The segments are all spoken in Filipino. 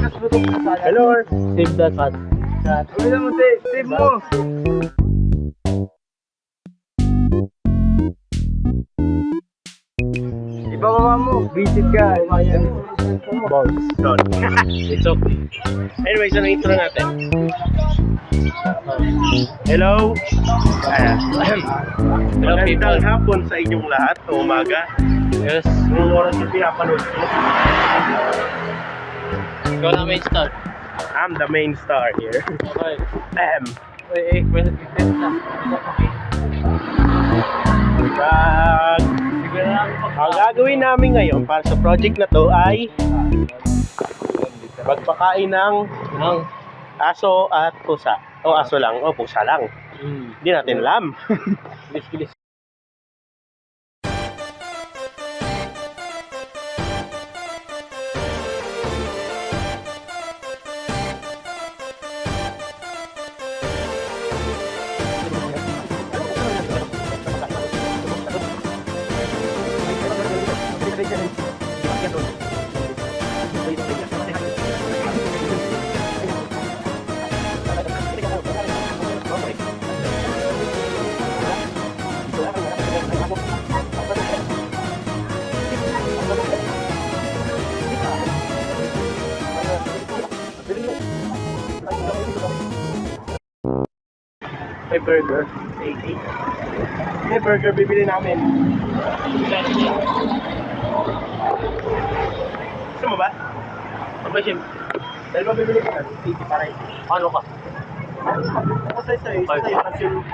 Hello. Save that one. Uwi mo, save mo. Ibababa mo. Visit ka. Balls. Doon. It's okay. Anyways, ano intro natin? Hello. Hello people. Magandang hapon sa inyong lahat o umaga. Yes. Kung oras yung pinapanood ko. Ikaw na main star. I'm the main star here. Okay. Pwede na. Ang gagawin namin ngayon para sa project na to ay magpakain ng aso at pusa. O aso lang, o pusa lang. Hindi natin alam. Bilis. May burger. 80. May burger bibili namin. Gusto mo ba? Pagbasim. Dahil ba bibili ka? 80 para 80. Ano ka? Ako sa'yo. Kasi yung...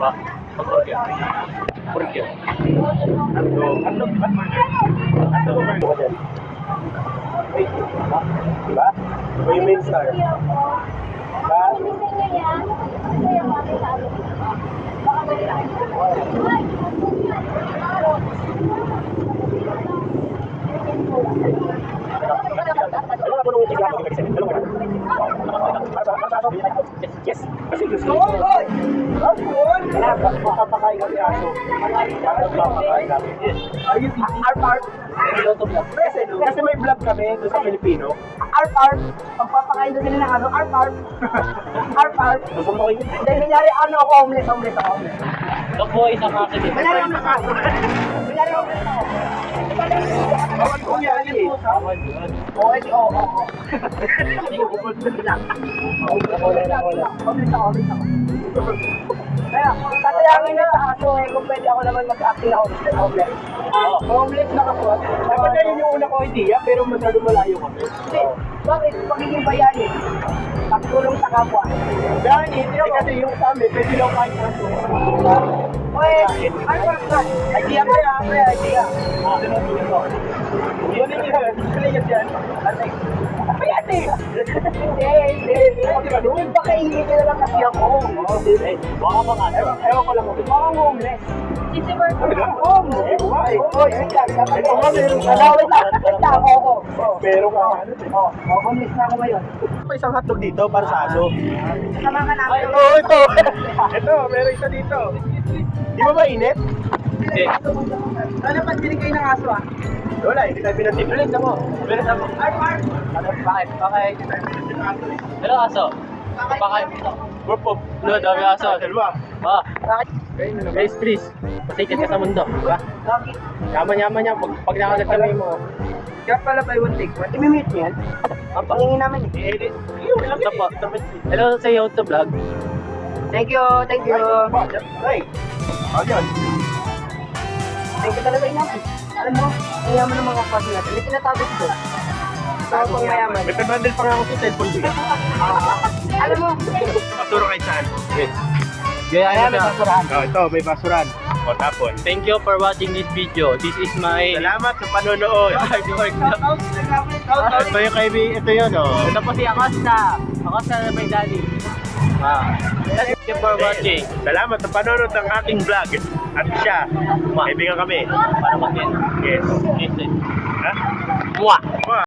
Ba? Pag-order. Burger. Ano burger? Wait. Diba? Diba yung main star? Diba? Yes. Kasi gusto ko. Papakain kami aso. Papakain namin. Our part. Kasi may vlog kami doon sa Pilipino. Our part. Pagpapakain doon sila ng ano, our part. Our part. Gusto mo kayo? Dahil nangyari ano ako, homeless ako. Pag-boy sa kasi dito. Nangyari homeless ako. Nangyari homeless ako. Bawal ko yan eh. Okay, oo. Homeless ako. Kaya, tatayangin na sa aso eh, kung pwede ako naman mag-acting ako sa homeless. Homeless na ako. Dapat na yun yung una ko idea, pero masyado malayo kami. Hindi, bakit? Pagiging bayani. Pagtulong sa kapwa. Dahil kasi yung sa amin, pwede lang kahit aso. Oy, ano ba? Idea kaya, idea. Yun yung yun yan. Bayani! Hindi. Yung pakainin nila lang kasi ako. Baka pa nga. Ewan ko lang ako. Mga homeless. Homeless? Oy, wait lang. Ito nga, meron ka na. Wait lang, oo. Pero ka. Homeless na ako ngayon. May isang hotdog dito para sa aso. Kasama ka namin. Oo, ito. Ito, meron isa dito. Di ba mainit? Hindi. Ano pag binigay ng aso ah? Wala, hindi tayo pinatip. Bilis mo. Bakit? Okay. Hello aso. Bakit? Group of... No, dami aso. Dalawa. Guys, please. Pasikat ka sa mundo. Diba? Yaman-yaman yan. Pag nakalag kami mo. Kaya pala by one take one. Imimit niya yan? Pangingin namin eh. I-edit. Ito po. Hello sa YouTube vlog. Thank you. Ay! Ayun. Thank you talaga inamin. Alam mo, mayaman ng mga kapatid natin. May tinatabi ko. Sa pang mayaman. May pag-bundle pa nga ako sa cellphone ko. Alam mo, Basura kahit saan. Yes. Gaya na. Ito, may basuran. O, tapon. Thank you for watching this video. This is my Salamat sa panonood. hard work. Ito yung kaibigan. Ito yun, oh. Ito po si Acosta. Acosta na may daddy. Thank you for watching. Salamat sa panonood ng aking vlog. At siya, kaibigan kami. Para mag-end. Yes. Yes. Ha? Mwah!